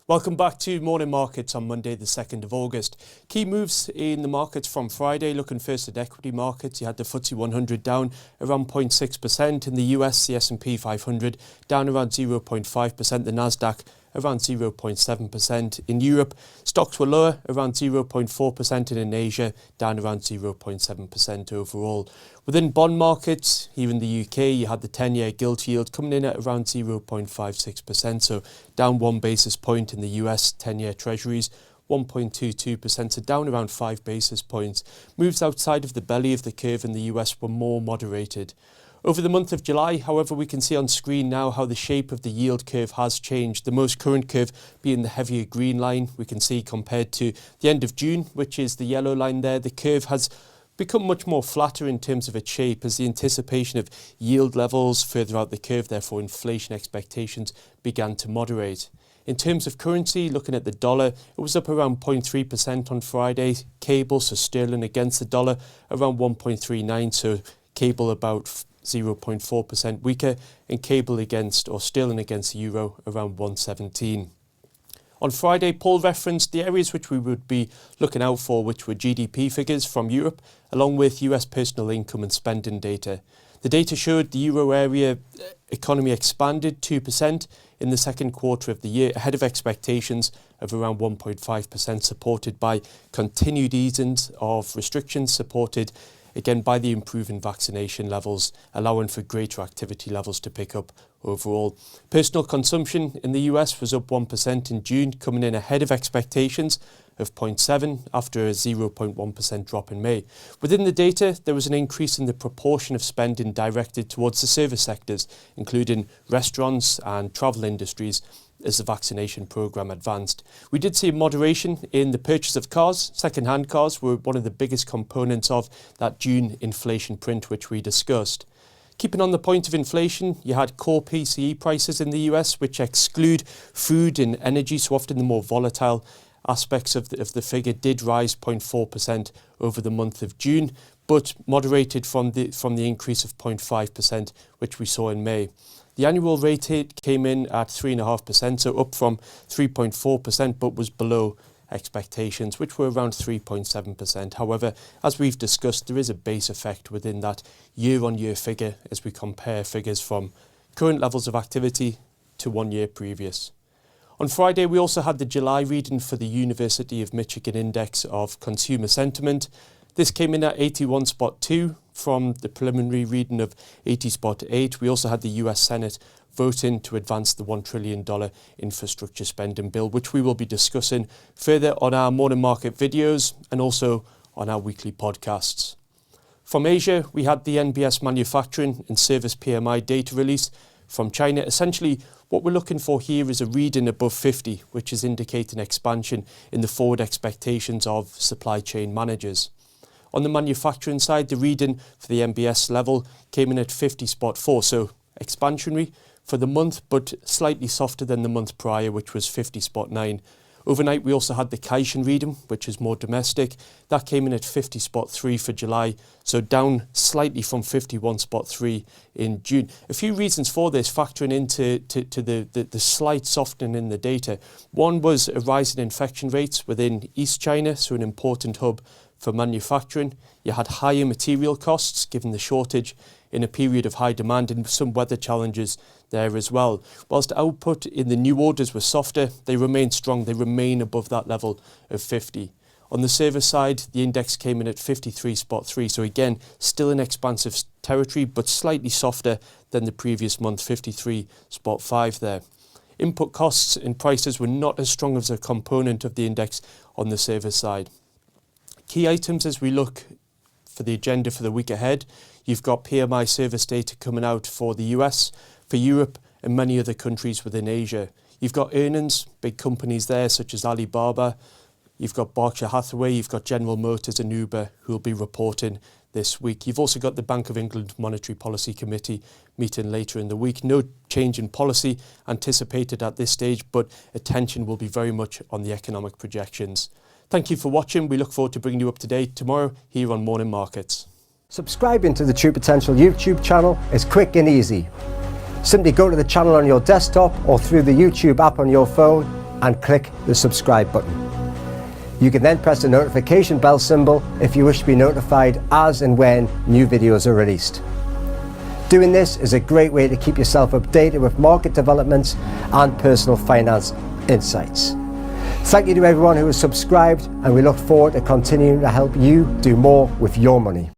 Welcome back to Morning Markets on Monday the 2nd of August. Key moves in the markets from Friday. Looking first at equity markets, you had the FTSE 100 down around 0.6%. In the US, the S&P 500 down around 0.5%. The Nasdaq around 0.7%. In Europe, stocks were lower, around 0.4%, and in Asia, down around 0.7% overall. Within bond markets, here in the UK, you had the 10-year gilt yield coming in at around 0.56%, so down 1 basis point. In the US 10-year treasuries, 1.22%, so down around 5 basis points. Moves outside of the belly of the curve in the US were more moderated. Over the month of July, however, we can see on screen now how the shape of the yield curve has changed. The most current curve being the heavier green line. We can see compared to the end of June, which is the yellow line there, the curve has become much more flatter in terms of its shape as the anticipation of yield levels further out the curve, therefore inflation expectations, began to moderate. In terms of currency, looking at the dollar, it was up around 0.3% on Friday. Cable, so sterling against the dollar, around 1.39, so cable about 0.4% weaker, and cable against, or sterling against the euro, around 117. On Friday, Paul referenced the areas which we would be looking out for, which were GDP figures from Europe, along with US personal income and spending data. The data showed the euro area economy expanded 2% in the second quarter of the year, ahead of expectations of around 1.5%, supported by continued easing of restrictions, supported again by the improving vaccination levels, allowing for greater activity levels to pick up overall. Personal consumption in the US was up 1% in June, coming in ahead of expectations of 0.7 after a 0.1% drop in May. Within the data, there was an increase in the proportion of spending directed towards the service sectors, including restaurants and travel industries, as the vaccination programme advanced. We did see a moderation in the purchase of cars. Second-hand cars were one of the biggest components of that June inflation print, which we discussed. Keeping on the point of inflation, you had core PCE prices in the US, which exclude food and energy, so often the more volatile aspects of the figure, did rise 0.4% over the month of June, but moderated from the increase of 0.5%, which we saw in May. The annual rate came in at 3.5%, so up from 3.4%, but was below expectations, which were around 3.7%. However, as we've discussed, there is a base effect within that year-on-year figure as we compare figures from current levels of activity to 1 year previous. On Friday, we also had the July reading for the University of Michigan Index of Consumer Sentiment. This came in at 81.2 from the preliminary reading of 80.8. We also had the US Senate voting to advance the $1 trillion infrastructure spending bill, which we will be discussing further on our morning market videos and also on our weekly podcasts. From Asia, we had the NBS manufacturing and service PMI data release from China. Essentially, what we're looking for here is a reading above 50, which is indicating expansion in the forward expectations of supply chain managers. On the manufacturing side, the reading for the NBS level came in at 50.4, so expansionary for the month, but slightly softer than the month prior, which was 50.9. Overnight, we also had the Caixin reading, which is more domestic. That came in at 50.3 for July, so down slightly from 51.3 in June. A few reasons for this, factoring into the slight softening in the data. One was a rise in infection rates within East China, so an important hub for manufacturing. You had higher material costs given the shortage in a period of high demand and some weather challenges there as well. Whilst output in the new orders was softer, they remain strong. They remain above that level of 50. On the service side, the index came in at 53.3, so again, still in expansive territory, but slightly softer than the previous month, 53.5 there. Input costs and prices were not as strong as a component of the index on the service side. Key items as we look for the agenda for the week ahead, you've got PMI service data coming out for the US, for Europe and many other countries within Asia. You've got earnings, big companies there such as Alibaba, you've got Berkshire Hathaway, you've got General Motors and Uber who will be reporting this week. You've also got the Bank of England Monetary Policy Committee meeting later in the week. No change in policy anticipated at this stage, but attention will be very much on the economic projections. Thank you for watching. We look forward to bringing you up to date tomorrow here on Morning Markets. Subscribing to the True Potential YouTube channel is quick and easy. Simply go to the channel on your desktop or through the YouTube app on your phone and click the subscribe button. You can then press the notification bell symbol if you wish to be notified as and when new videos are released. Doing this is a great way to keep yourself updated with market developments and personal finance insights. Thank you to everyone who has subscribed, and we look forward to continuing to help you do more with your money.